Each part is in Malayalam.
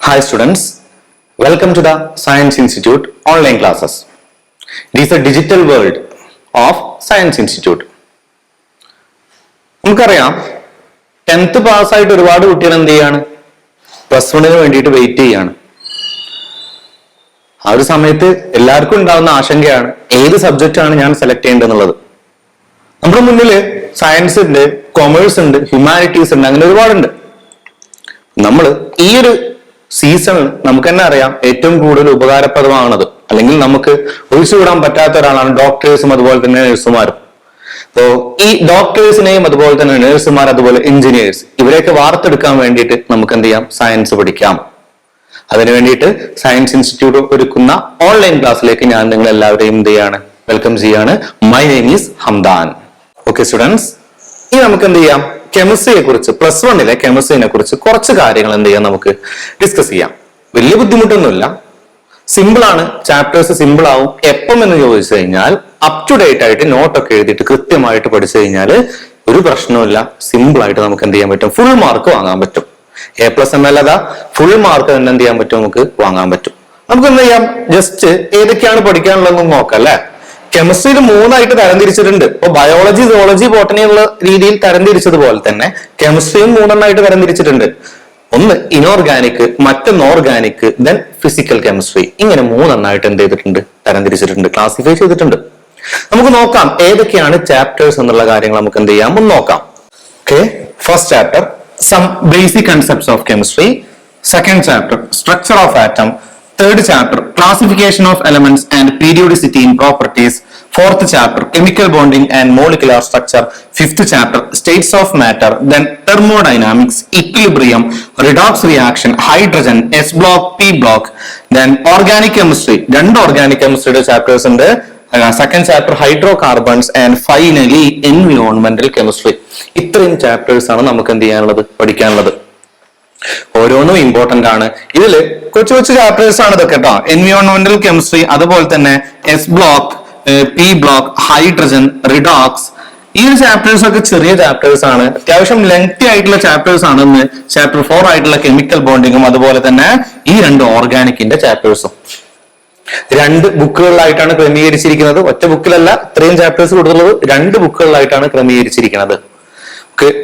Hi students, welcome to the Science Institute online classes. It is a digital world of Science Institute. നമുക്കറിയാം 10th പാസ്സായിട്ട് ഒരുപാട് കുട്ടികൾ എന്ത് ചെയ്യാണ്, പ്ലസ് വണ്ണിന് വേണ്ടിയിട്ട് വെയിറ്റ് ചെയ്യാണ്. ആ ഒരു സമയത്ത് എല്ലാവർക്കും ഉണ്ടാകുന്ന ആശങ്കയാണ് ഏത് സബ്ജക്റ്റ് ആണ് ഞാൻ സെലക്ട് ചെയ്യേണ്ടതെന്നുള്ളത്. നമ്മുടെ മുന്നിൽ സയൻസ് ഉണ്ട്, കൊമേഴ്സ് ഉണ്ട്, ഹ്യൂമാനിറ്റീസ് ഉണ്ട്, അങ്ങനെ ഒരുപാടുണ്ട്. നമ്മൾ ഈ ഒരു സീസണിൽ നമുക്ക് തന്നെ അറിയാം ഏറ്റവും കൂടുതൽ ഉപകാരപ്രദമാണത്, അല്ലെങ്കിൽ നമുക്ക് ഒഴിച്ചുവിടാൻ പറ്റാത്ത ഒരാളാണ് ഡോക്ടേഴ്സും അതുപോലെ തന്നെ നഴ്സുമാരും. അപ്പോ ഈ ഡോക്ടേഴ്സിനെയും അതുപോലെ തന്നെ നഴ്സുമാർ, അതുപോലെ എഞ്ചിനീയേഴ്സ്, ഇവരെയൊക്കെ വാർത്തെടുക്കാൻ വേണ്ടിയിട്ട് നമുക്ക് എന്ത് ചെയ്യാം, സയൻസ് പഠിക്കാം. അതിനു വേണ്ടിയിട്ട് സയൻസ് ഇൻസ്റ്റിറ്റ്യൂട്ട് ഒരുക്കുന്ന ഓൺലൈൻ ക്ലാസ്സിലേക്ക് ഞാൻ നിങ്ങൾ എല്ലാവരെയും എന്ത് ചെയ്യാണ്, വെൽക്കം ചെയ്യാണ്. My name is Hamdan. Okay students, ഇനി നമുക്ക് എന്ത് ചെയ്യാം, കെമിസ്ട്രിയെ കുറിച്ച്, പ്ലസ് വണ്ണിലെ കെമിസ്ട്രിനെ കുറിച്ച് കുറച്ച് കാര്യങ്ങൾ എന്ത് ചെയ്യാം, നമുക്ക് ഡിസ്കസ് ചെയ്യാം. വലിയ ബുദ്ധിമുട്ടൊന്നുമില്ല, സിമ്പിൾ ആണ്, ചാപ്റ്റേഴ്സ് സിമ്പിൾ ആവും. എപ്പം എന്ന് ചോദിച്ചു കഴിഞ്ഞാൽ അപ് ടു ഡേറ്റ് ആയിട്ട് നോട്ടൊക്കെ എഴുതിയിട്ട് കൃത്യമായിട്ട് പഠിച്ചു കഴിഞ്ഞാൽ ഒരു പ്രശ്നവുമില്ല, സിമ്പിൾ ആയിട്ട് നമുക്ക് എന്ത് ചെയ്യാൻ പറ്റും, ഫുൾ മാർക്ക് വാങ്ങാൻ പറ്റും. A+ എന്നല്ലാതെ ഫുൾ മാർക്ക് തന്നെ എന്ത് ചെയ്യാൻ പറ്റും, നമുക്ക് വാങ്ങാൻ പറ്റും. നമുക്ക് എന്ത് ചെയ്യാം, ജസ്റ്റ് ഏതൊക്കെയാണ് പഠിക്കാനുള്ളതെന്ന് നോക്കാം അല്ലെ. കെമിസ്ട്രിയിൽ 3 തരംതിരിച്ചിട്ടുണ്ട്. ഇപ്പൊ ബയോളജി, സുവോളജി, ബോട്ടണി എന്നുള്ള രീതിയിൽ തരംതിരിച്ചതുപോലെ തന്നെ കെമിസ്ട്രിയും 3 തരംതിരിച്ചിട്ടുണ്ട്. ഒന്ന് ഇനോർഗാനിക്, മറ്റൊന്ന് ഓർഗാനിക്, ദെൻ ഫിസിക്കൽ കെമിസ്ട്രി. ഇങ്ങനെ 3 എന്ത് ചെയ്തിട്ടുണ്ട്, തരംതിരിച്ചിട്ടുണ്ട്, ക്ലാസിഫൈ ചെയ്തിട്ടുണ്ട്. നമുക്ക് നോക്കാം ഏതൊക്കെയാണ് ചാപ്റ്റേഴ്സ് എന്നുള്ള കാര്യങ്ങൾ നമുക്ക് എന്ത് ചെയ്യാം, ഒന്ന് നോക്കാം. Okay, first chapter some basic concepts of chemistry. Second chapter structure of atom. Third chapter classification of elements and periodicity in properties. Fourth chapter chemical bonding and molecular structure. Fifth chapter states of matter, then thermodynamics, equilibrium, redox reaction, hydrogen, S block, P block, then organic chemistry. രണ്ട് organic chemistry chapters ഉണ്ട്. Second chapter hydrocarbons and finally environmental chemistry. ഇത്രയും ചാപ്റ്റേഴ്സ് ആണ് നമുക്ക് എന്ത് ചെയ്യാനുള്ളത്, പഠിക്കാനുള്ളത്. ഓരോന്നും ഇമ്പോർട്ടന്റ് ആണ്. ഇതില് കൊച്ചു കൊച്ചു ചാപ്റ്റേഴ്സ് ആണ് ഇതൊക്കെ കേട്ടോ. എൻവയോൺമെന്റൽ കെമിസ്ട്രി, അതുപോലെ തന്നെ S block, P block, hydrogen, redox, ഈ ഒരു ചാപ്റ്റേഴ്സ് ഒക്കെ ചെറിയ ചാപ്റ്റേഴ്സ് ആണ്. അത്യാവശ്യം ലെങ്തി ആയിട്ടുള്ള ചാപ്റ്റേഴ്സ് ആണ്. ചാപ്റ്റർ 4 ആയിട്ടുള്ള കെമിക്കൽ ബോണ്ടിങ്ങും അതുപോലെ തന്നെ ഈ 2 ഓർഗാനിക്കിന്റെ ചാപ്റ്റേഴ്സും 2 ബുക്കുകളിലായിട്ടാണ് ക്രമീകരിച്ചിരിക്കുന്നത്. ഒറ്റ ബുക്കിലല്ല ഇത്രയും ചാപ്റ്റേഴ്സ് കൊടുത്തുള്ളത്, 2 ബുക്കുകളിലായിട്ടാണ് ക്രമീകരിച്ചിരിക്കുന്നത്.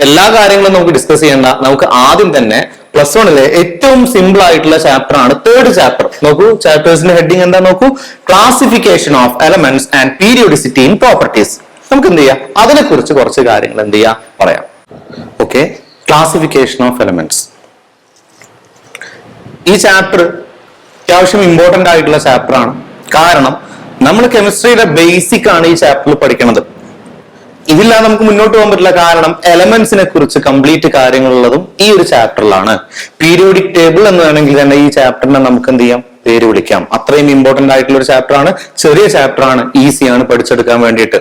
എല്ലാ കാര്യങ്ങളും നമുക്ക് ഡിസ്കസ് ചെയ്യേണ്ട. നമുക്ക് ആദ്യം തന്നെ പ്ലസ് വണ്ണിലെ ഏറ്റവും സിമ്പിൾ ആയിട്ടുള്ള ചാപ്റ്റർ ആണ് 3rd ചാപ്റ്റർ. നോക്കൂ, ചാപ്റ്റേഴ്സിന്റെ ഹെഡിങ് എന്താ നോക്കൂ, classification of elements and periodicity in properties. നമുക്ക് എന്ത് ചെയ്യാം, അതിനെ കുറിച്ച് കുറച്ച് കാര്യങ്ങൾ എന്ത് ചെയ്യാം, പറയാം. Okay, classification of elements. ഈ ചാപ്റ്റർ അത്യാവശ്യം ഇമ്പോർട്ടന്റ് ആയിട്ടുള്ള ചാപ്റ്റർ ആണ്. കാരണം നമ്മൾ കെമിസ്ട്രിയുടെ ബേസിക് ആണ് ഈ ചാപ്റ്ററിൽ പഠിക്കുന്നത്. ഇതില്ലാതെ നമുക്ക് മുന്നോട്ട് പോകാൻ പറ്റില്ല. കാരണം എലമെന്റ്സിനെ കുറിച്ച് കംപ്ലീറ്റ് കാര്യങ്ങളുള്ളതും ഈ ഒരു ചാപ്റ്ററിലാണ്. പീരിയോഡിക് ടേബിൾ എന്ന് വേണമെങ്കിൽ തന്നെ ഈ ചാപ്റ്ററിനെ നമുക്ക് എന്ത് ചെയ്യാം, പേര് വിളിക്കാം. അത്രയും ഇമ്പോർട്ടന്റ് ആയിട്ടുള്ള ഒരു ചാപ്റ്റർ ആണ്. ചെറിയ ചാപ്റ്റർ ആണ്, ഈസിയാണ് പഠിച്ചെടുക്കാൻ വേണ്ടിയിട്ട്.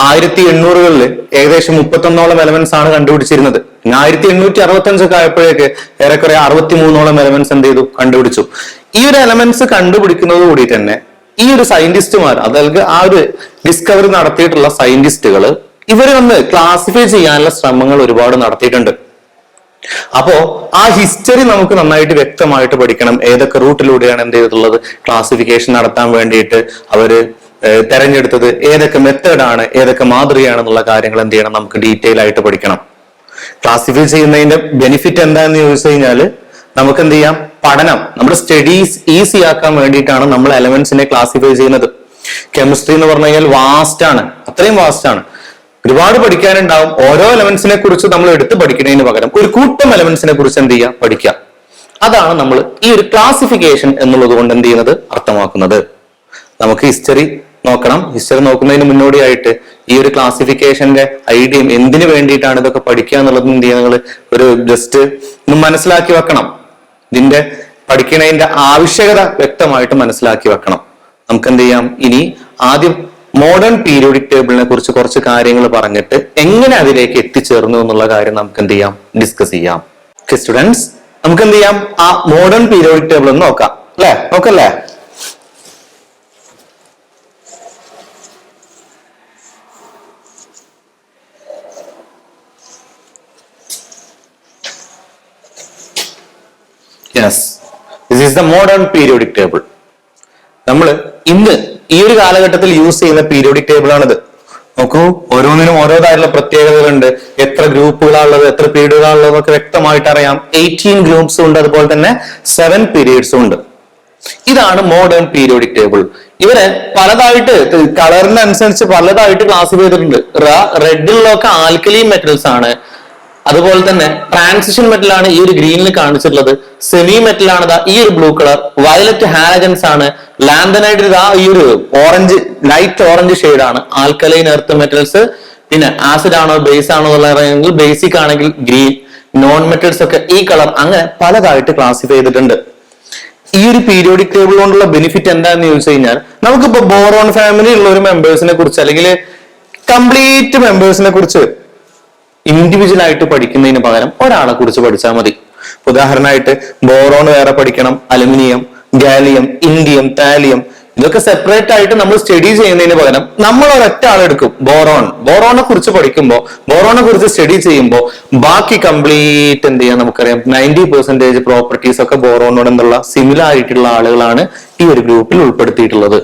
1800-കളിൽ ഏകദേശം 31ഓളം എലമെന്റ്സ് ആണ് കണ്ടുപിടിച്ചിരുന്നത്. 1865 ഒക്കെ ആയപ്പോഴേക്ക് ഏറെക്കുറെ 63ഓളം എലമെന്റ്സ് എന്ത് ചെയ്തു, കണ്ടുപിടിച്ചു. ഈ ഒരു എലമെന്റ്സ് കണ്ടുപിടിക്കുന്നത് കൂടി തന്നെ ഈ ഒരു സയന്റിസ്റ്റുമാർ, അതായത് ആ ഒരു ഡിസ്കവറി നടത്തിയിട്ടുള്ള സയന്റിസ്റ്റുകൾ, ഇവരെ ഒന്ന് ക്ലാസിഫൈ ചെയ്യാനുള്ള ശ്രമങ്ങൾ ഒരുപാട് നടത്തിയിട്ടുണ്ട്. അപ്പോ ആ ഹിസ്റ്ററി നമുക്ക് നന്നായിട്ട് വ്യക്തമായിട്ട് പഠിക്കണം. ഏതൊക്കെ റൂട്ടിലൂടെയാണ് എന്ത് ചെയ്തിട്ടുള്ളത്, ക്ലാസിഫിക്കേഷൻ നടത്താൻ വേണ്ടിയിട്ട് അവര് തെരഞ്ഞെടുത്തത്, ഏതൊക്കെ മെത്തേഡാണ്, ഏതൊക്കെ മാതൃകയാണെന്നുള്ള കാര്യങ്ങൾ എന്ത് ചെയ്യണം, നമുക്ക് ഡീറ്റെയിൽ ആയിട്ട് പഠിക്കണം. ക്ലാസിഫൈ ചെയ്യുന്നതിന്റെ ബെനിഫിറ്റ് എന്താന്ന് ചോദിച്ചു കഴിഞ്ഞാൽ നമുക്ക് എന്ത് ചെയ്യാം, പഠനം, നമ്മുടെ സ്റ്റഡീസ് ഈസി ആക്കാൻ വേണ്ടിയിട്ടാണ് നമ്മൾ എലമെന്റ്സിനെ ക്ലാസിഫൈ ചെയ്യുന്നത്. കെമിസ്ട്രി എന്ന് പറഞ്ഞു കഴിഞ്ഞാൽ വാസ്റ്റ് ആണ്, അത്രയും വാസ്റ്റ് ആണ്, ഒരുപാട് പഠിക്കാനുണ്ടാവും. ഓരോ എലമെന്റ്സിനെ കുറിച്ച് നമ്മൾ എടുത്ത് പഠിക്കുന്നതിന് പകരം ഒരു കൂട്ടം എലമെന്റ്സിനെ കുറിച്ച് എന്ത് ചെയ്യാം, പഠിക്കാം. അതാണ് നമ്മൾ ഈ ഒരു ക്ലാസിഫിക്കേഷൻ എന്നുള്ളത് കൊണ്ട് എന്ത് ചെയ്യുന്നത്, അർത്ഥമാക്കുന്നത്. നമുക്ക് ഹിസ്റ്ററി നോക്കണം. ഹിസ്റ്ററി നോക്കുന്നതിന് മുന്നോടിയായിട്ട് ഈ ഒരു ക്ലാസിഫിക്കേഷന്റെ ഐഡിയയും എന്തിനു വേണ്ടിയിട്ടാണ് ഇതൊക്കെ പഠിക്കുക എന്നുള്ളത് എന്ത് ചെയ്യുക, നിങ്ങൾ ഒരു ജസ്റ്റ് ഒന്ന് മനസ്സിലാക്കി വെക്കണം. ഇതിന്റെ പഠിക്കുന്നതിന്റെ ആവശ്യകത വ്യക്തമായിട്ട് മനസ്സിലാക്കി വെക്കണം. നമുക്ക് എന്ത് ചെയ്യാം, ഇനി ആദ്യം മോഡേൺ പീരിയോഡിക് ടേബിളിനെ കുറിച്ച് കുറച്ച് കാര്യങ്ങൾ പറഞ്ഞിട്ട് എങ്ങനെ അതിലേക്ക് എത്തിച്ചേർന്നു എന്നുള്ള കാര്യം നമുക്ക് എന്ത് ചെയ്യാം, ഡിസ്കസ് ചെയ്യാം. ഓക്കെ സ്റ്റുഡൻസ്, നമുക്ക് എന്ത് ചെയ്യാം, ആ മോഡേൺ പീരിയോഡിക് ടേബിൾ ഒന്ന് നോക്കാം അല്ലെ. നോക്കല്ലേ, yes, this is the modern periodic table. നമ്മൾ ഇന്ന് ഈ ഒരു കാലഘട്ടത്തിൽ യൂസ് ചെയ്യുന്ന പീരിയോഡിക് ടേബിൾ ആണിത്. നോക്കൂ, ഓരോന്നിനും ഓരോതായിട്ടുള്ള പ്രത്യേകതകളുണ്ട്. എത്ര ഗ്രൂപ്പുകളാണുള്ളത്, എത്ര പീരീഡുകളാണുള്ളത് എന്നൊക്കെ വ്യക്തമായിട്ട് അറിയാം. 18 ഗ്രൂപ്പ്സും ഉണ്ട്, അതുപോലെ തന്നെ 7 പീരീഡ്സും ഉണ്ട്. ഇതാണ് മോഡേൺ പീരിയോഡിക് ടേബിൾ. ഇവരെ പലതായിട്ട് കളറിനനുസരിച്ച് പലതായിട്ട് ക്ലാസിഫൈ ചെയ്തിട്ടുണ്ട്. റെഡിലൊക്കെ ആൽക്കലി മെറ്റൽസ് ആണ്. അതുപോലെ തന്നെ ട്രാൻസിഷൻ മെറ്റൽ ആണ് ഈ ഒരു ഗ്രീനിൽ കാണിച്ചിട്ടുള്ളത്. സെമി മെറ്റൽ ആണ് ഈ ഒരു ബ്ലൂ കളർ. വയലറ്റ് ഹാലജൻസ് ആണ്. ലാന്തനൈഡ് ഈ ഒരു ഓറഞ്ച്, ലൈറ്റ് ഓറഞ്ച് ഷെയ്ഡ് ആണ്. Alkaline earth metals. പിന്നെ ആസിഡ് ആണോ ബേസ് ആണോ എന്നുള്ളതെങ്കിൽ ബേസിക് ആണെങ്കിൽ ഗ്രീൻ. നോൺ മെറ്റൽസ് ഒക്കെ ഈ കളർ. അങ്ങനെ പലതായിട്ട് ക്ലാസിഫൈ ചെയ്തിട്ടുണ്ട്. ഈ ഒരു പീരിയോഡിക് ടേബിൾ കൊണ്ടുള്ള ബെനിഫിറ്റ് എന്താണെന്ന് ചോദിച്ചു കഴിഞ്ഞാൽ, നമുക്കിപ്പോ ബോറോൺ ഫാമിലി ഉള്ള ഒരു മെമ്പേഴ്സിനെ കുറിച്ച് അല്ലെങ്കിൽ കംപ്ലീറ്റ് മെമ്പേഴ്സിനെ കുറിച്ച് ഇൻഡിവിജ്വൽ ആയിട്ട് പഠിക്കുന്നതിന് പകരം ഒരാളെ കുറിച്ച് പഠിച്ചാൽ മതി. ഉദാഹരണമായിട്ട് ബോറോൺ വേറെ പഠിക്കണം, അലുമിനിയം, ഗാലിയം, ഇൻഡിയം, താലിയം, ഇതൊക്കെ സെപ്പറേറ്റ് ആയിട്ട് നമ്മൾ സ്റ്റഡി ചെയ്യുന്നതിന് പകരം നമ്മൾ ഒരൊറ്റ ആളെടുക്കും. ബോറോണെ കുറിച്ച് പഠിക്കുമ്പോൾ, ബോറോണെ കുറിച്ച് സ്റ്റഡി ചെയ്യുമ്പോൾ ബാക്കി കംപ്ലീറ്റ് എന്ത് ചെയ്യാൻ നമുക്കറിയാം, 90% പ്രോപ്പർട്ടീസ് ഒക്കെ ബോറോണോട് എന്നുള്ള സിമിലാരിറ്റി ഉള്ള ആളുകളാണ് ഈ ഒരു ഗ്രൂപ്പിൽ ഉൾപ്പെടുത്തിയിട്ടുള്ളത്.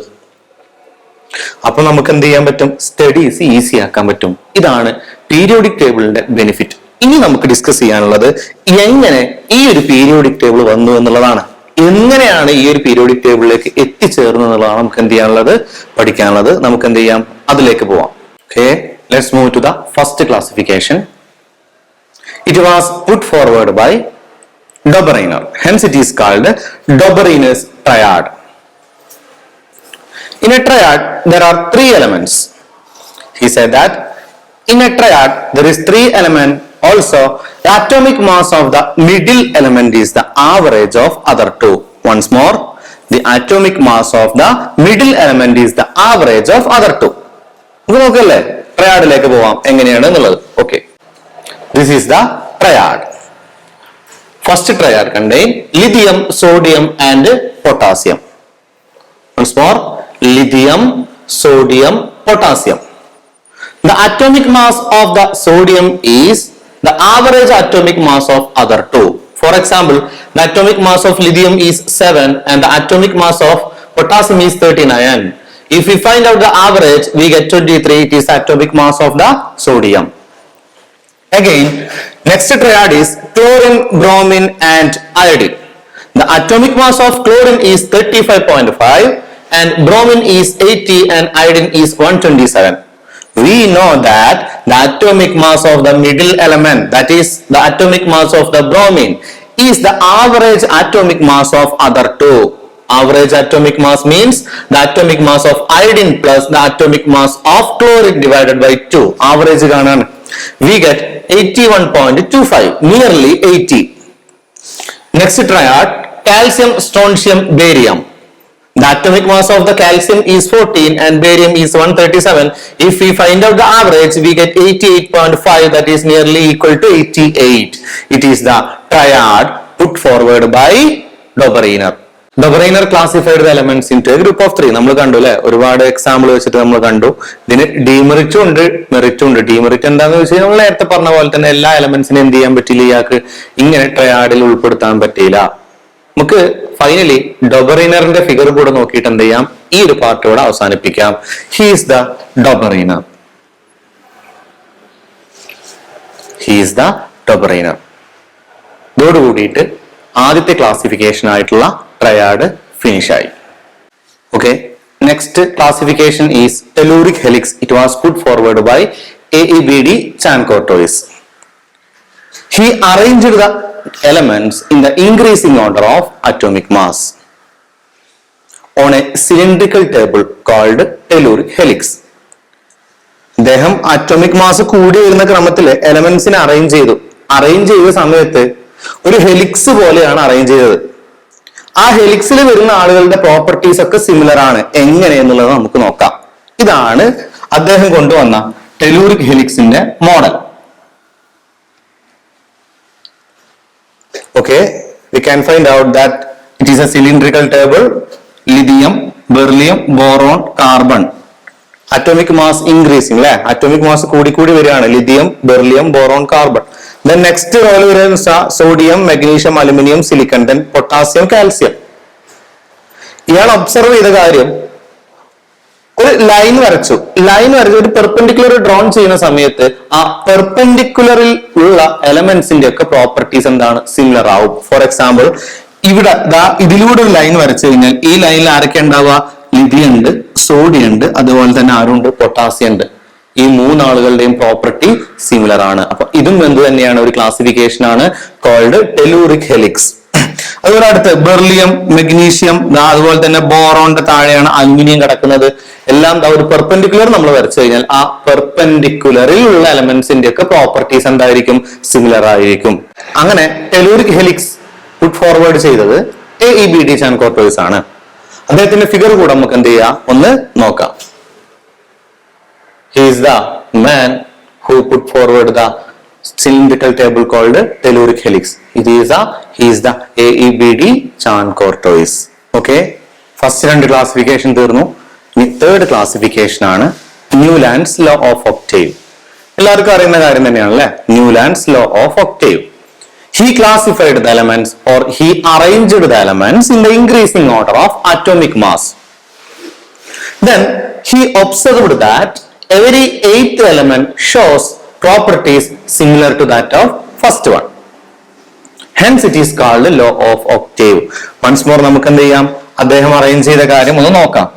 അപ്പൊ നമുക്ക് എന്ത് ചെയ്യാൻ പറ്റും, സ്റ്റഡീസ് ഈസി ആക്കാൻ പറ്റും. ഇതാണ് പീരിയോഡിക് ടേബിളിന്റെ ബെനിഫിറ്റ്. ഇനി നമുക്ക് ഡിസ്കസ് ചെയ്യാനുള്ളത് എങ്ങനെ ഈ ഒരു പീരിയോഡിക് ടേബിൾ വന്നു എന്നുള്ളതാണ്. എങ്ങനെയാണ് ഈ ഒരു പീരിയോഡിക് ടേബിളിലേക്ക് എത്തിച്ചേർന്നു എന്നുള്ളതാണ് നമുക്ക് എന്ത് ചെയ്യാനുള്ളത്, പഠിക്കാനുള്ളത്. നമുക്ക് എന്ത് ചെയ്യാം, അതിലേക്ക് പോവാം. Okay, let's move to the first classification. It was put forward by Dobereiner. Hence it is called Dobereiner's triad. In a triad, there are 3 elements. He said that in a triad, there is 3 elements. Also, the atomic mass of the middle element is the average of other 2. Once more, the atomic mass of the middle element is the average of other 2. നമുക്ക് നോക്കല്ലേ ട്രയാഡിലേക്ക് പോവാം എങ്ങനെയാണ് എന്നുള്ളത്. Okay, this is the triad. First triad contain lithium, sodium and potassium. Once more, lithium, sodium, potassium. The atomic mass of the sodium is the average atomic mass of other 2. For example, the atomic mass of lithium is 7 and the atomic mass of potassium is 39. If we find out the average, we get 23. It is the atomic mass of the sodium. Again, next triad is chlorine, bromine and iodine. The atomic mass of chlorine is 35.5 and bromine is 80 and iodine is 127. We know that the atomic mass of the middle element, that is the atomic mass of the bromine, is the average atomic mass of other 2. Average atomic mass means the atomic mass of iodine plus the atomic mass of chlorine divided by 2. Average കാണാൻ we get 81.25, nearly 80. Next triad, calcium, strontium, barium. The atomic mass of the calcium is 14 and barium is 137. If we find out the average, we get 88.5, that is nearly equal to 88. It is the triad put forward by Dobereiner. Dobereiner classified the elements into a group of 3. നമ്മൾ കണ്ടു അല്ലെ, ഒരുപാട് എക്സാമ്പിൾ വെച്ചിട്ട് നമ്മൾ കണ്ടു. ഇതിന് ഡീമെറിറ്റും ഉണ്ട്, മെറിറ്റും ഉണ്ട്. ഡീമെറിറ്റ് എന്താണെന്ന് വെച്ചാൽ നമ്മൾ നേരത്തെ പറഞ്ഞ പോലെ തന്നെ എല്ലാ എലമെന്റ്സിനും എന്ത് ചെയ്യാൻ പറ്റില്ല, ഇയാൾക്ക് ഇങ്ങനെ ട്രയാഡിൽ ഉൾപ്പെടുത്താൻ പറ്റിയില്ല. നമുക്ക് ഫൈനലി ഡൊബറൈനറിന്റെ ഫിഗർ കൂടെ നോക്കിയിട്ട് എന്ത് ചെയ്യാം, ഈ ഒരു പാർട്ട് ഇവിടെ അവസാനിപ്പിക്കാം. He is the Dobereiner. He is the Dobereiner. ഇതോട് കൂടിയിട്ട് ആദ്യത്തെ ക്ലാസിഫിക്കേഷൻ ആയിട്ടുള്ള ട്രയാഡ് ഫിനിഷ് ആയി. Okay, next classification is telluric helix. It was put forward by AEBD Chancourtois. He arranged the elements in the increasing order of atomic mass on a cylindrical table called telluric helix. അദ്ദേഹം അറ്റോമിക് മാസ് കൂടി വരുന്ന ക്രമത്തിൽ എലമെന്റ്സിനെ അറേഞ്ച് ചെയ്ത സമയത്ത് ഒരു ഹെലിക്സ് പോലെയാണ് അറേഞ്ച് ചെയ്തത്. ആ ഹെലിക്സിൽ വരുന്ന ആളുകളുടെ പ്രോപ്പർട്ടീസ് ഒക്കെ സിമിലർ ആണ്. എങ്ങനെയെന്നുള്ളത് നമുക്ക് നോക്കാം. ഇതാണ് അദ്ദേഹം കൊണ്ടുവന്ന ടെലൂറിക് ഹെലിക്സിന്റെ model. Okay, we can find out that it is a cylindrical table. Lithium, beryllium, boron, carbon. Atomic mass increasing, അല്ലേ? Atomic mass കൂടി വരികയാണ്. Lithium, beryllium, boron, carbon. Then next roll വരുന്നത് sodium, magnesium, aluminum, silicon, then potassium, calcium. ഇയാൾ ഒബ്സർവ് ചെയ്ത കാര്യം, ഒരു ലൈൻ വരച്ചു ഒരു പെർപെൻഡിക്കുലർ ഡ്രോൺ ചെയ്യുന്ന സമയത്ത് ആ പെർപെൻഡിക്കുലറിൽ ഉള്ള എലമെന്റ്സിന്റെ ഒക്കെ പ്രോപ്പർട്ടീസ് എന്താണ്, സിമിലർ ആവും. ഫോർ എക്സാമ്പിൾ ഇവിടെ ഇതിലൂടെ ഒരു ലൈൻ വരച്ചു കഴിഞ്ഞാൽ ഈ ലൈനിൽ ആരൊക്കെ ഉണ്ടാവുക, ലിഥിയം ഉണ്ട്, സോഡിയം ഉണ്ട്, അതുപോലെ തന്നെ ആരുണ്ട്, പൊട്ടാസ്യം ഉണ്ട്. ഈ മൂന്നാളുകളുടെയും പ്രോപ്പർട്ടി സിമിലർ ആണ്. അപ്പൊ ഇതും എന്ത് തന്നെയാണ്, ഒരു ക്ലാസിഫിക്കേഷൻ ആണ്, കോൾഡ് ടെലൂറിക് ഹെലിക്സ്. അതുപോലെ അടുത്ത് ബെർലിയം, മെഗ്നീഷ്യം, അതുപോലെ തന്നെ ബോറോണിന്റെ താഴെയാണ് അലുമിനിയം കിടക്കുന്നത്. എല്ലാം ഒരു പെർപെൻഡിക്കുലർ നമ്മൾ വരച്ചു കഴിഞ്ഞാൽ ആ പെർപെൻഡിക്കുലറിൽ ഉള്ള എലമെന്റ്സിന്റെ ഒക്കെ പ്രോപ്പർട്ടീസ് എന്തായിരിക്കും, സിമിലർ ആയിരിക്കും. അങ്ങനെ ടെലൂറിക് ഹെലിക്സ് പുട്ട് ഫോർവേഡ് ചെയ്തത് AEBD ചാൻകോർട്ടോയിസ് ആണ്. അദ്ദേഹത്തിന്റെ ഫിഗർ കൂടെ നമുക്ക് എന്ത് ചെയ്യാം, ഒന്ന് നോക്കാം. He is the man who put forward the cylindrical table called telluric helix. He is the AEBD Charn-Courtois. Okay, first രണ്ട് classification തീർന്നു. ഇനി third classification ആണ് Newland's law of octave. എല്ലാവർക്കും അറിയുന്ന കാര്യം തന്നെയാണ് അല്ലേ, Newland's law of octave. He classified the elements, or he arranged the elements in the increasing order of atomic mass. Then he observed that every eighth element shows properties similar to that of first one. Hence it is called the law of octave. Once more നമുക്ക് എന്ത് ചെയ്യാം, അദ്ദേഹം അറേഞ്ച് ചെയ്ത കാര്യം ഒന്ന് നോക്കാം.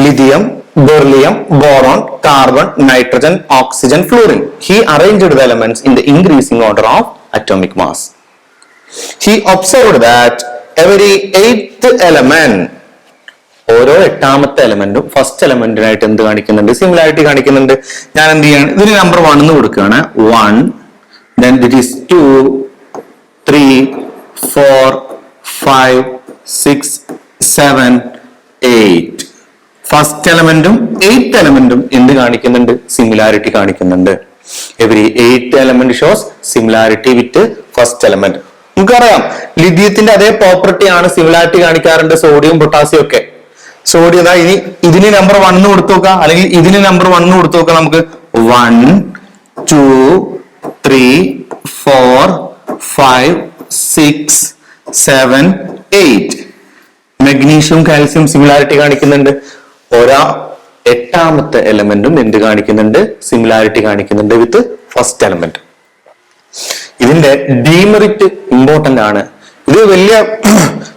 Lithium, beryllium, boron, carbon, nitrogen, oxygen, fluorine. He arranged the elements in the increasing order of atomic mass. He observed that every eighth element, ഓരോ എട്ടാമത്തെ എലമെന്റും ഫസ്റ്റ് എലമെന്റിനായിട്ട് എന്ത് കാണിക്കുന്നുണ്ട്, സിമിലാരിറ്റി കാണിക്കുന്നുണ്ട്. ഞാൻ എന്ത് ചെയ്യാണ്, ഇതിന് നമ്പർ 1 എന്ന് കൊടുക്കുകയാണ്. 1, then it is 2, 3, 4, 5, 6, 7, 8. First എലമെന്റും eighth എലമെന്റും എന്ത് കാണിക്കുന്നുണ്ട്, സിമിലാരിറ്റി കാണിക്കുന്നുണ്ട്. Every eighth element shows similarity with first element. നമുക്കറിയാം ലിഥിയത്തിന്റെ അതേ പ്രോപ്പർട്ടി ആണ് സിമിലാരിറ്റി കാണിക്കാറുണ്ട് സോഡിയം, പൊട്ടാസ്യം ഒക്കെ. സോഡിയം ഇനി ഇതിന് നമ്പർ 1 എന്ന് കൊടുത്തു നോക്കാം, അല്ലെങ്കിൽ ഇതിന് നമ്പർ 1 എന്ന് കൊടുത്തു നോക്കാം. നമുക്ക് 1, 2, 3, 4, 5, 6, 7, 8. മെഗ്നീഷ്യം, കാൽസ്യം സിമിലാരിറ്റി കാണിക്കുന്നുണ്ട്. ഓരോ എട്ടാമത്തെ എലമെന്റും എന്ത് കാണിക്കുന്നുണ്ട്, സിമിലാരിറ്റി കാണിക്കുന്നുണ്ട് വിത്ത് ഫസ്റ്റ് എലമെന്റ്. ഇതിന്റെ ഡീമെറിറ്റ് ഇമ്പോർട്ടന്റ് ആണ്. ഇത് വലിയ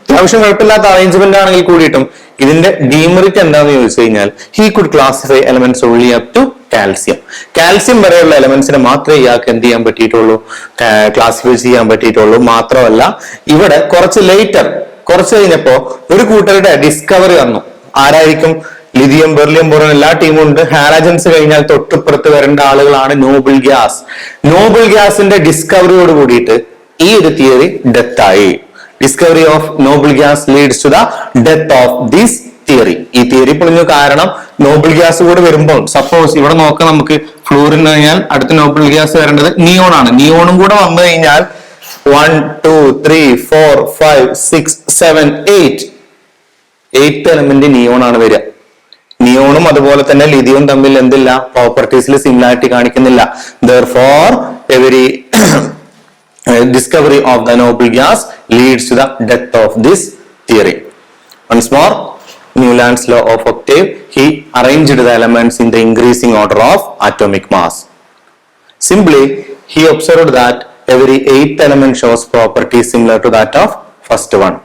അത്യാവശ്യം കുഴപ്പമില്ലാത്ത അറേഞ്ച്മെന്റ് ആണെങ്കിൽ കൂടിയിട്ടും ഇതിന്റെ ഡീമെറിറ്റ് എന്താണെന്ന് ചോദിച്ചു കഴിഞ്ഞാൽ, he could classify elements only up to calcium. Calcium വരെയുള്ള എലമെന്റ്സിനെ മാത്രമേ ഇയാൾക്ക് എന്ത് ചെയ്യാൻ പറ്റിയിട്ടുള്ളൂ, ക്ലാസിഫൈ ചെയ്യാൻ പറ്റിയിട്ടുള്ളൂ. മാത്രമല്ല ഇവിടെ കുറച്ച് കഴിഞ്ഞപ്പോ ഒരു കൂട്ടരുടെ ഡിസ്കവറി വന്നു. ആരായിരിക്കും, ലിഥിയം, ബെർലിയം, ബോറോൺ എല്ലാ ടീമും ഉണ്ട്. ഹാലജൻസ് കഴിഞ്ഞാൽ തൊട്ടുപുറത്ത് വരേണ്ട ആളുകളാണ് നോബിൾ ഗ്യാസ്. നോബിൾ ഗ്യാസിന്റെ ഡിസ്കവറിയോട് കൂടിയിട്ട് ഈ ഒരു തിയറി ഡെത്ത് ആയി. Discovery of noble gas leads to the death of this theory. ഈ തിയറി പൊളിഞ്ഞു. കാരണം നോബിൾ ഗ്യാസ് കൂടെ വരുമ്പോൾ, സപ്പോസ് ഇവിടെ നോക്കാം, നമുക്ക് ഫ്ലൂറിൻ കഴിഞ്ഞാൽ അടുത്ത നോബിൾ ഗ്യാസ് വരേണ്ടത് നിയോൺ ആണ്. നിയോണും കൂടെ വന്നു കഴിഞ്ഞാൽ 1, 2, 3, 4, 5, 6, 7, 8 എയ്ത്ത് എലമെന്റ് നിയോൺ ആണ് വരിക. നിയോണും അതുപോലെ തന്നെ ലിഥിയവും തമ്മിൽ എന്തില്ല, പ്രോപ്പർട്ടീസിൽ സിമിലാരിറ്റി കാണിക്കുന്നില്ല. Therefore, every discovery of the noble gas leads to the death of this theory. Once more, Newland's law of octave. He arranged the elements in the increasing order of atomic mass. Simply, he observed that every eighth element shows properties similar to that of first one.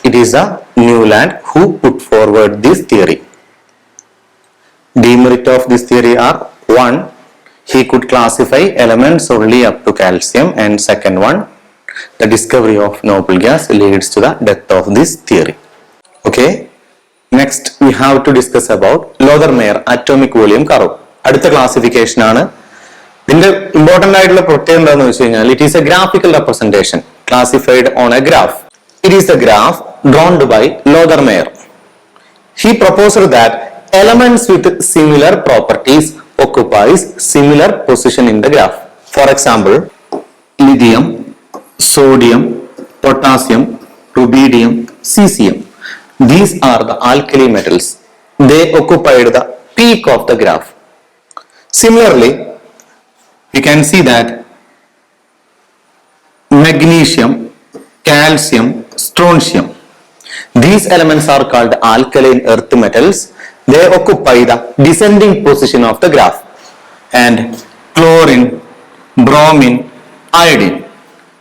It is a Newland who put forward this theory. Demerit of this theory are: 1, he could classify elements only up to calcium, and second one, the discovery of noble gas leads to the death of this theory. Okay, next we have to discuss about Lothar-Meyer atomic volume curve. അടുത്ത ക്ലാസിഫിക്കേഷൻ ആണ്. ഇതിന്റെ ഇമ്പോർട്ടന്റ് ആയിട്ടുള്ള പ്രത്യേകത എന്താണെന്ന് വെച്ച് കഴിഞ്ഞാൽ, it is a graphical representation classified on a graph. It is the graph drawn by Lothar-Meyer. He proposed that elements with similar properties occupies similar position in the graph. For example, lithium, sodium, potassium, rubidium, cesium. These are the alkali metals. They occupied the peak of the graph. Similarly, we can see that magnesium, calcium, strontium. These elements are called alkaline earth metals. They occupy the descending position of the graph. And chlorine, bromine, iodine.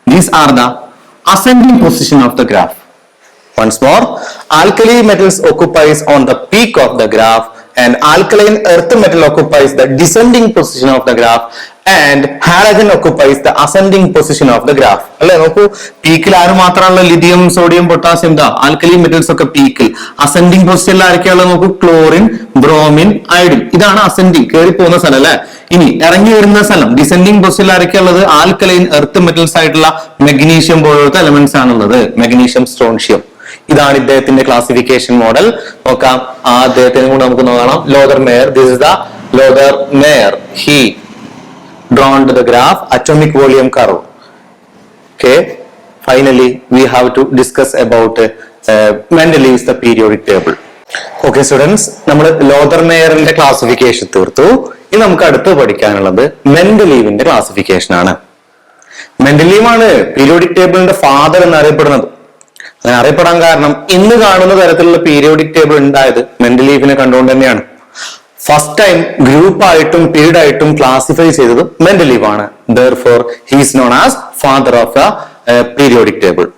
These are the ascending position of the graph. Once more, alkali metals occupies on the peak of the graph and alkaline earth metal occupies the descending position of the graph and halogen occupies the ascending position of the graph. അല്ലെ നോക്കൂ, പീക്കിൽ ആര് മാത്രമാണല്ലോ? Lithium, sodium, potassium, alkali metals ഒക്കെ പീക്കിൽ. അസെൻഡിങ് പൊസിഷനിൽ ആരൊക്കെയാണല്ലോ? നോക്കൂ, ക്ലോറിൻ, ബ്രോമിൻ, അയഡിൻ. ഇതാണ് അസെൻഡിങ്, കയറി പോകുന്ന സ്ഥലം അല്ലെ. ഇനി ഇറങ്ങി വരുന്ന സ്ഥലം ഡിസെൻഡിങ് പൊസിഷനിൽ ആരൊക്കെയുള്ളത്? ആൽക്കലൈൻ എർത്ത് മെറ്റൽസ് ആയിട്ടുള്ള മെഗ്നീഷ്യം പോലത്തെ എലമെന്റ്സ് ആണുള്ളത്. Magnesium, strontium. ഇതാണ് ഇദ്ദേഹത്തിന്റെ ക്ലാസിഫിക്കേഷൻ മോഡൽ. നോക്കാം, അദ്ദേഹത്തിന് കൂടെ നമുക്ക് നോക്കണം. Lothar Meyer, this is the Lothar Meyer. He drawn to the graph atomic volume curve. Okay, finally we have to discuss about Mendeleev's the periodic table. Okay students, നമ്മൾ ലോദർമെയറിന്റെ ക്ലാസിഫിക്കേഷൻ തീർത്തു. ഇനി നമുക്ക് അടുത്ത് പഠിക്കാനുള്ളത് മെൻഡലീവിന്റെ ക്ലാസിഫിക്കേഷൻ ആണ്. മെൻഡലീവ് ആണ് പീരിയോഡിക് ടേബിളിന്റെ ഫാദർ എന്നറിയപ്പെടുന്നത്. അങ്ങനെ അറിയപ്പെടാൻ കാരണം ഇന്ന് കാണുന്ന തരത്തിലുള്ള പീരിയോഡിക് ടേബിൾ ഉണ്ടായത് മെൻഡലീവിനെ കണ്ടുകൊണ്ട് തന്നെയാണ്. ഫസ്റ്റ് ടൈം ഗ്രൂപ്പ് ആയിട്ടും പീരീഡ് ആയിട്ടും ക്ലാസിഫൈ ചെയ്തത് മെൻഡലീവ് ആണ്. Therefore, he is known as father of the periodic table.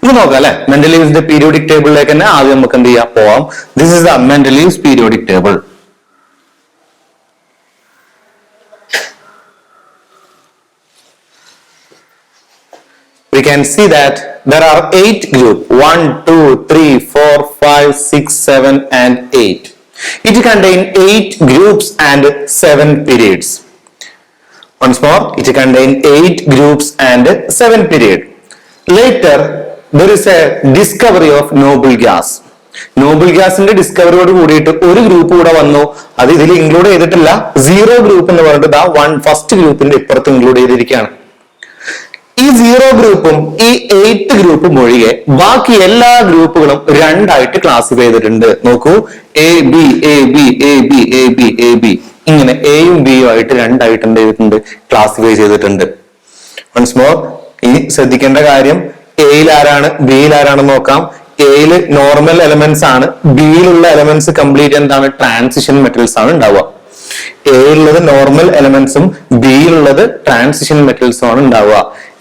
നമുക്ക് നോക്കാം അല്ലെ, മെൻഡലീവ്സിന്റെ പീരിയോഡിക് ടേബിളിലേക്ക് തന്നെ ആദ്യം നമുക്ക് എന്ത് ചെയ്യാം, പോവാം. This is the Mendeleev's periodic table. We can see that there are 8 groups, 1, 2, 3, 4, 5, 6, 7 and 8. It contains 8 groups and 7 periods. Once more, it contains 8 groups and 7 periods. Later, there is a discovery of noble gas. Noble gas in the discovery of ഒരു ഗ്രൂപ്പ് കൂടെ വന്നു. അത് ഇതിൽ ഇൻക്ലൂഡ് ചെയ്തിട്ടില്ല. 0 ഗ്രൂപ്പ് എന്ന് പറഞ്ഞിട്ട് one first ഗ്രൂപ്പിന്റെ ഇപ്പുറത്ത് ഇൻക്ലൂഡ് ചെയ്തിരിക്കുകയാണ്. ഈ 0 ഗ്രൂപ്പും ഈ 8 ഗ്രൂപ്പും ഒഴികെ ബാക്കി എല്ലാ ഗ്രൂപ്പുകളും രണ്ടായിട്ട് ക്ലാസിഫൈ ചെയ്തിട്ടുണ്ട്. നോക്കൂ, A B A B A B A B A B, ഇങ്ങനെ എയും ബിയും ആയിട്ട് രണ്ടായിട്ട് എന്ത് ചെയ്തിട്ടുണ്ട്, ക്ലാസിഫൈ ചെയ്തിട്ടുണ്ട്. വൺസ് മോർ, ഇനി ശ്രദ്ധിക്കേണ്ട കാര്യം എയിൽ ആരാണ് ബിയിൽ ആരാണെന്ന് നോക്കാം. എയിൽ നോർമൽ എലമെന്റ്സ് ആണ്, ബിയിലുള്ള എലമെന്റ്സ് കംപ്ലീറ്റ് എന്താണ്, ട്രാൻസിഷൻ മെറ്റൽസ് ആണ് ഉണ്ടാവുക. എയിലുള്ളത് നോർമൽ എലമെന്റ്സും ബിയിലുള്ളത് ട്രാൻസിഷൻ മെറ്റൽസും ആണ് ഉണ്ടാവുക.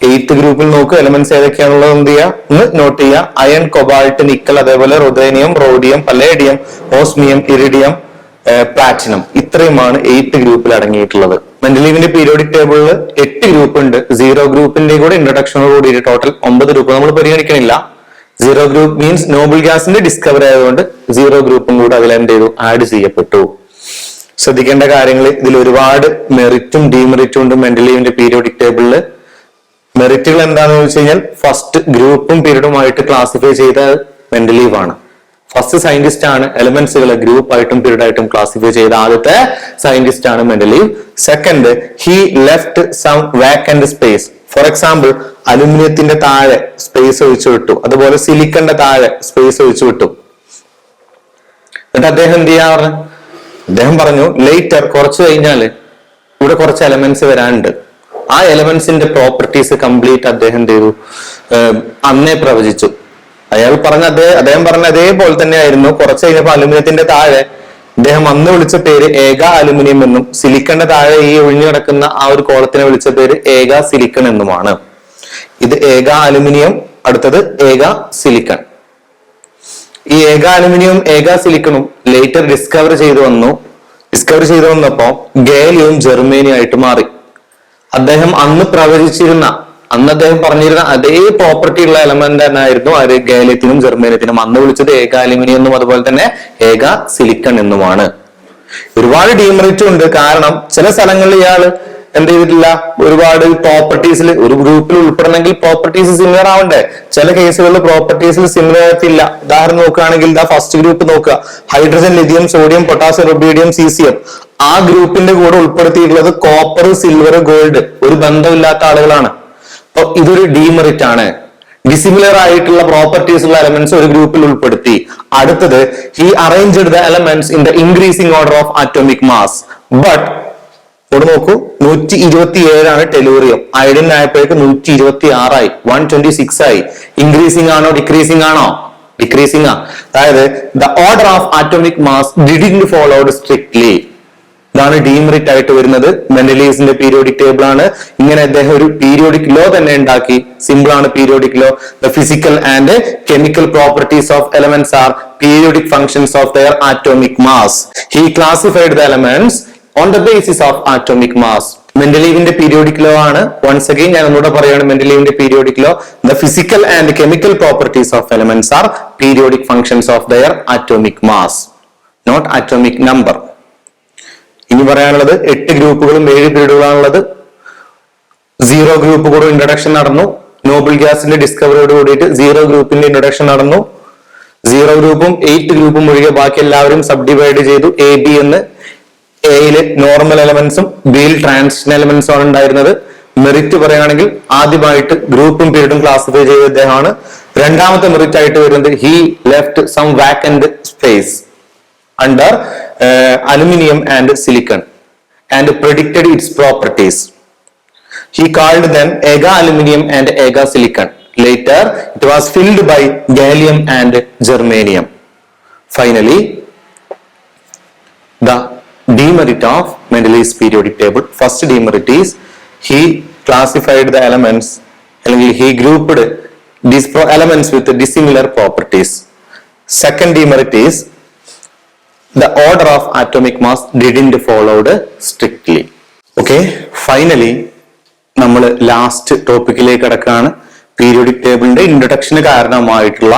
8th ഗ്രൂപ്പിൽ നോക്കുക, എലമെന്റ്സ് ഏതൊക്കെയാണുള്ളത് എന്ത് ചെയ്യുക, ഒന്ന് നോട്ട് ചെയ്യുക. അയൺ, കൊബാൾട്ട്, നിക്കൽ, അതേപോലെ റുദേനിയം, rhodium, palladium, osmium, iridium, platinum. ഇത്രയുമാണ് 8th ഗ്രൂപ്പിൽ അടങ്ങിയിട്ടുള്ളത്. മെൻഡലീവിന്റെ പീരിയോഡിക് ടേബിളിൽ 8 ഗ്രൂപ്പ് ഉണ്ട്. 0 ഗ്രൂപ്പിന്റെ കൂടെ ഇൻട്രൊഡക്ഷനോട് കൂടി ടോട്ടൽ 9 ഗ്രൂപ്പ് നമ്മൾ പരിഗണിക്കണില്ല. 0 ഗ്രൂപ്പ് മീൻസ് നോബിൾ ഗ്യാസിന്റെ ഡിസ്കവറി ആയതുകൊണ്ട് 0 ഗ്രൂപ്പും കൂടെ അതിൽ എന്ത് ചെയ്തു, ആഡ് ചെയ്യപ്പെട്ടു. ശ്രദ്ധിക്കേണ്ട കാര്യങ്ങൾ, ഇതിൽ ഒരുപാട് മെറിറ്റും ഡീമെറിറ്റും ഉണ്ട് മെൻഡലീവിന്റെ പീരിയോഡിക് ടേബിളിൽ. മെറിറ്റുകൾ എന്താണെന്ന് വെച്ച് കഴിഞ്ഞാൽ ഫസ്റ്റ് ഗ്രൂപ്പും പീരീഡുമായിട്ട് ക്ലാസിഫൈ ചെയ്ത മെൻഡലീവ് ആണ്. ഫസ്റ്റ് സയന്റിസ്റ്റ് ആണ് എലമെന്റ്സുകൾ ഗ്രൂപ്പ് ആയിട്ടും പീരീഡ് ആയിട്ടും ക്ലാസിഫൈ ചെയ്ത ആദ്യത്തെ സയന്റിസ്റ്റ് ആണ് Mendeleev. Second, he left some vacant space. For example, അലുമിനിയത്തിന്റെ താഴെ സ്പേസ് ഒഴിച്ചു വിട്ടു, അതുപോലെ സിലിക്കന്റെ താഴെ സ്പേസ് ഒഴിച്ചു വിട്ടു. എന്നിട്ട് അദ്ദേഹം എന്ത് ചെയ്യാറ്, അദ്ദേഹം പറഞ്ഞു ലേറ്റർ കുറച്ച് കഴിഞ്ഞാല് ഇവിടെ കുറച്ച് എലമെന്റ്സ് വരാനുണ്ട്. ആ എലമെന്റ്സിന്റെ പ്രോപ്പർട്ടീസ് കംപ്ലീറ്റ് അദ്ദേഹം എന്ത് ചെയ്തു, അന്നേ പ്രവചിച്ചു. അദ്ദേഹം പറഞ്ഞ അതേപോലെ തന്നെ ആയിരുന്നു. കുറച്ച് കഴിഞ്ഞപ്പോ അലുമിനിയത്തിന്റെ താഴെ അദ്ദേഹം അന്ന് വിളിച്ച പേര് ഏക അലുമിനിയം എന്നും, സിലിക്കന്റെ താഴെ ഈ ഒഴിഞ്ഞു കിടക്കുന്ന ആ ഒരു കോളത്തിനെ വിളിച്ച പേര് ഏക സിലിക്കൺ എന്നുമാണ്. ഇത് ഏക അലുമിനിയം, അടുത്തത് ഏക സിലിക്കൺ. ഈ ഏക അലുമിനിയം ഏക സിലിക്കണും ലേറ്റർ ഡിസ്കവർ ചെയ്തു വന്നപ്പോ ഗാലിയവും ജർമ്മേനിയും ആയിട്ട് മാറി. അദ്ദേഹം അന്ന് അദ്ദേഹം പറഞ്ഞിരുന്ന അതേ പ്രോപ്പർട്ടി ഉള്ള എലമെന്റ് തന്നെ ആയിരുന്നു ആര്, ഗാലിയത്തിനും ജർമ്മേനിയത്തിനും. അന്ന് വിളിച്ചത് ഏക അലുമിനിയം എന്നും അതുപോലെ തന്നെ ഏക സിലിക്കൺ എന്നുമാണ്. ഒരുപാട് ഡീമെറിറ്റും ഉണ്ട്. കാരണം ചില സ്ഥലങ്ങളിൽ ഇയാള് എന്ത് ചെയ്തിട്ടില്ല, ഒരുപാട് പ്രോപ്പർട്ടീസിൽ ഒരു ഗ്രൂപ്പിൽ ഉൾപ്പെടണമെങ്കിൽ പ്രോപ്പർട്ടീസ് സിമിലർ ആവണ്ടേ. ചില കേസുകളിൽ പ്രോപ്പർട്ടീസിൽ സിമിലർ ഇല്ല. ഉദാഹരണം നോക്കുകയാണെങ്കിൽ ഫസ്റ്റ് ഗ്രൂപ്പ് നോക്കുക, hydrogen, lithium, sodium, potassium, rubidium, caesium. ആ ഗ്രൂപ്പിന്റെ കൂടെ ഉൾപ്പെടുത്തിയിട്ടുള്ളത് കോപ്പർ, സിൽവർ, ഗോൾഡ്, ഒരു ബന്ധമില്ലാത്ത ആളുകളാണ്. അപ്പൊ ഇതൊരു ഡീമെറിറ്റ് ആണ്. ഡിസിമിലർ ആയിട്ടുള്ള പ്രോപ്പർട്ടീസ് ഉള്ള എലമെന്റ്സ് ഒരു ഗ്രൂപ്പിൽ ഉൾപ്പെടുത്തി. അടുത്തത്, he arranged the elements in the increasing order of atomic mass. But ഇവിടെ നോക്കൂ, 127 ടെലൂറിയം. അയഡിൻ ആയപ്പോഴേക്ക് 126 126 ആയി. ഇൻക്രീസിംഗ് ആണോ ഡിക്രീസിംഗ് ആണോ? ഡിക്രീസിംഗ് ആ. അതായത് the order of atomic mass didn't followed strictly. ഇതാണ് ഡീമെറിറ്റ് ആയിട്ട് വരുന്നത്. മെൻഡലീവ്സിന്റെ പീരിയോഡിക് ടേബിൾ ആണ്. ഇങ്ങനെ അദ്ദേഹം ഒരു പീരിയോഡിക് ലോ തന്നെ ഉണ്ടാക്കി. സിമ്പിൾ ആണ് periodic law. The physical and chemical properties of elements are periodic functions of their atomic mass. He classified the elements on the basis of atomic mass. മെൻഡലീവിന്റെ പീരിയോഡിക് ലോ ആണ്. വൺസ് അഗൈൻ ഞാൻ ഒന്നുകൂടെ പറയുകയാണ്, മെൻഡലീവിന്റെ periodic law, the physical and chemical properties of elements are periodic functions of their atomic mass, not atomic number. ഇനി പറയാനുള്ളത് 8 ഗ്രൂപ്പുകളും 7 പീരീഡുകളാണുള്ളത്. 0 ഗ്രൂപ്പ് കൂടെ ഇൻട്രൊഡക്ഷൻ നടന്നു. നോബിൾ ഗ്യാസിന്റെ ഡിസ്കവറിയോട് കൂടിയിട്ട് 0 ഗ്രൂപ്പിന്റെ ഇൻട്രൊഡക്ഷൻ നടന്നു. 0 ഗ്രൂപ്പും 8 ഗ്രൂപ്പും ഒഴികെ ബാക്കി എല്ലാവരും സബ് ഡിവൈഡ് ചെയ്തു. എ ബി എന്ന്. എയില് നോർമൽ എലമെന്റ്സും ബിയിൽ ട്രാൻസിഷൻ എലമെന്റ്സും ആണ് ഉണ്ടായിരുന്നത്. മെറിറ്റ് പറയുകയാണെങ്കിൽ ആദ്യമായിട്ട് ഗ്രൂപ്പും പീരീഡും ക്ലാസിഫൈ ചെയ്ത അദ്ദേഹമാണ്. രണ്ടാമത്തെ മെറിറ്റ് ആയിട്ട് വരുന്നത്, he left some vacant space under aluminium and silicon and predicted its properties. He called them Ega aluminum and Ega silicon. Later, it was filled by gallium and germanium. Finally, the demerit of Mendeleev's periodic table. First demerit is he classified the elements, he grouped these elements with dissimilar properties. Second demerit is the order of atomic mass didn't followed strictly. Okay, finally നമ്മൾ ലാസ്റ്റ് ടോപ്പിക്കിലേക്ക് കടക്കാണ്. പീരിയോഡിക് ടേബിളിന്റെ ഇൻട്രൊഡക്ഷന് കാരണമായിട്ടുള്ള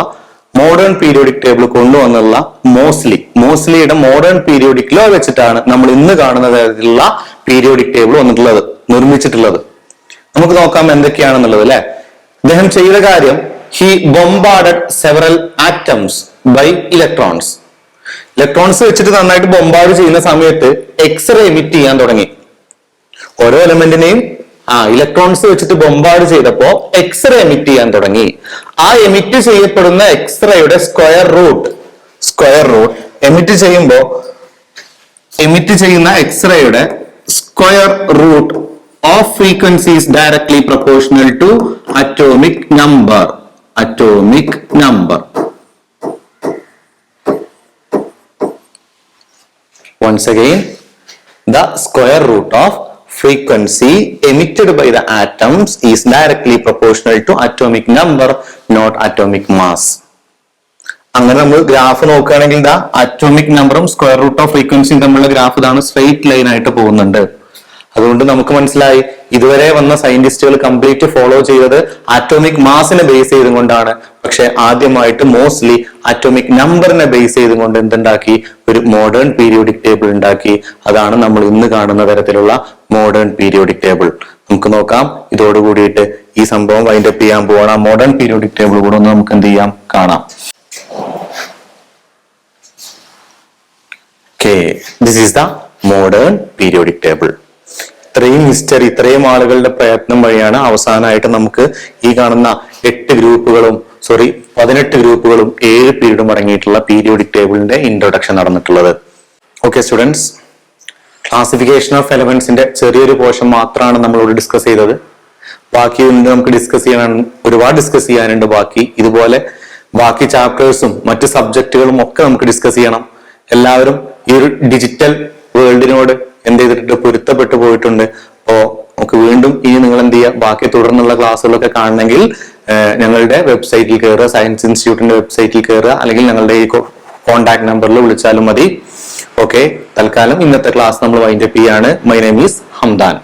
മോഡേൺ പീരിയോഡിക് ടേബിൾ കൊണ്ടുവന്നുള്ള മോസ്ലിയുടെ മോഡേൺ പീരിയോഡിക് ലോ വെച്ചിട്ടാണ് നമ്മൾ ഇന്ന് കാണുന്ന തരത്തിലുള്ള പീരിയോഡിക് ടേബിൾ വന്നിട്ടുള്ളത്, നിർമ്മിച്ചിട്ടുള്ളത്. നമുക്ക് നോക്കാം എന്തൊക്കെയാണെന്നുള്ളത് അല്ലെ. അദ്ദേഹം ചെയ്ത കാര്യം, he bombarded several atoms by electrons. Electrons വെച്ചിട്ട് നന്നായിട്ട് ബോംബാർഡ് ചെയ്യുന്ന സമയത്ത് എക്സ്റേ എമിറ്റ് ചെയ്യാൻ തുടങ്ങി. ഓരോ എലമെന്റിനെയും ഇലക്ട്രോൺസ് വെച്ചിട്ട് ബോംബാർഡ് ചെയ്തപ്പോ എക്സ്റേ എമിറ്റ് ചെയ്യാൻ തുടങ്ങി. ആ എമിറ്റ് ചെയ്യപ്പെടുന്ന എക്സ്റേയുടെ സ്ക്വയർ റൂട്ട് എമിറ്റ് ചെയ്യുന്ന എക്സ്റേയുടെ square root of frequency is directly proportional to atomic number. Once again, the square root of frequency emitted by the atoms is directly proportional to atomic number, not atomic mass. അങ്ങനെ നമ്മൾ ഗ്രാഫ് നോക്കുകയാണെങ്കിൽ ദാ അറ്റോമിക് നമ്പറും സ്ക്വയർ റൂട്ട് ഓഫ് ഫ്രീക്വൻസിയും തമ്മിലുള്ള ഗ്രാഫ് ഇതാണ്, സ്ട്രെയിറ്റ് ലൈൻ ആയിട്ട് പോകുന്നുണ്ട്. അതുകൊണ്ട് നമുക്ക് മനസ്സിലായി ഇതുവരെ വന്ന സയന്റിസ്റ്റുകൾ കംപ്ലീറ്റ് ഫോളോ ചെയ്തത് ആറ്റോമിക് മാസിനെ ബേസ് ചെയ്തുകൊണ്ടാണ്. പക്ഷെ ആദ്യമായിട്ട് മോസ്റ്റ്ലി ആറ്റോമിക് നമ്പറിനെ ബേസ് ചെയ്തുകൊണ്ട് എന്തുണ്ടാക്കി, ഒരു മോഡേൺ പീരിയോഡിക് ടേബിൾ ഉണ്ടാക്കി. അതാണ് നമ്മൾ ഇന്ന് കാണുന്ന തരത്തിലുള്ള മോഡേൺ പീരിയോഡിക് ടേബിൾ. നമുക്ക് നോക്കാം. ഇതോടുകൂടിയിട്ട് ഈ സംഭവം വൈൻഡപ്പ് ചെയ്യാൻ പോകണം. മോഡേൺ പീരിയോഡിക് ടേബിൾ കൂടെ ഒന്ന് നമുക്ക് എന്ത് ചെയ്യാം, കാണാം. This is the modern periodic table. ഇത്രയും ഹിസ്റ്ററി, ഇത്രയും ആളുകളുടെ പ്രയത്നം വഴിയാണ് അവസാനമായിട്ട് നമുക്ക് ഈ കാണുന്ന 18 ഗ്രൂപ്പുകളും 7 പീരീഡും അടങ്ങിയിട്ടുള്ള പീരിയോഡിക് ടേബിളിന്റെ ഇൻട്രൊഡക്ഷൻ നടന്നിട്ടുള്ളത്. ഓക്കെ സ്റ്റുഡൻസ്, ക്ലാസിഫിക്കേഷൻ ഓഫ് എലമെന്റ്സിന്റെ ചെറിയൊരു പോർഷൻ മാത്രമാണ് നമ്മളോട് ഡിസ്കസ് ചെയ്തത്. ബാക്കി നമുക്ക് ഒരുപാട് ഡിസ്കസ് ചെയ്യാനുണ്ട്. ഇതുപോലെ ബാക്കി ചാപ്റ്റേഴ്സും മറ്റ് സബ്ജക്റ്റുകളും ഒക്കെ നമുക്ക് ഡിസ്കസ് ചെയ്യണം. എല്ലാവരും ഈ ഒരു ഡിജിറ്റൽ വേൾഡിനോട് എന്ത് ചെയ്തിട്ട് പൊരുത്തപ്പെട്ടു പോയിട്ടുണ്ട്. അപ്പോ നമുക്ക് വീണ്ടും ഇനി നിങ്ങൾ എന്ത് ചെയ്യുക, ബാക്കി തുടർന്നുള്ള ക്ലാസ്സുകളൊക്കെ കാണണമെങ്കിൽ ഞങ്ങളുടെ വെബ്സൈറ്റിൽ കയറുക, സയൻസ് ഇൻസ്റ്റിറ്റ്യൂട്ടിന്റെ വെബ്സൈറ്റിൽ കയറുക, അല്ലെങ്കിൽ ഞങ്ങളുടെ ഈ കോൺടാക്ട് നമ്പറിൽ വിളിച്ചാലും മതി. ഓക്കെ, തൽക്കാലം ഇന്നത്തെ ക്ലാസ് നമ്മൾ വൈൻഡപ്പ് ചെയ്യാണ്. My name is Hamdan.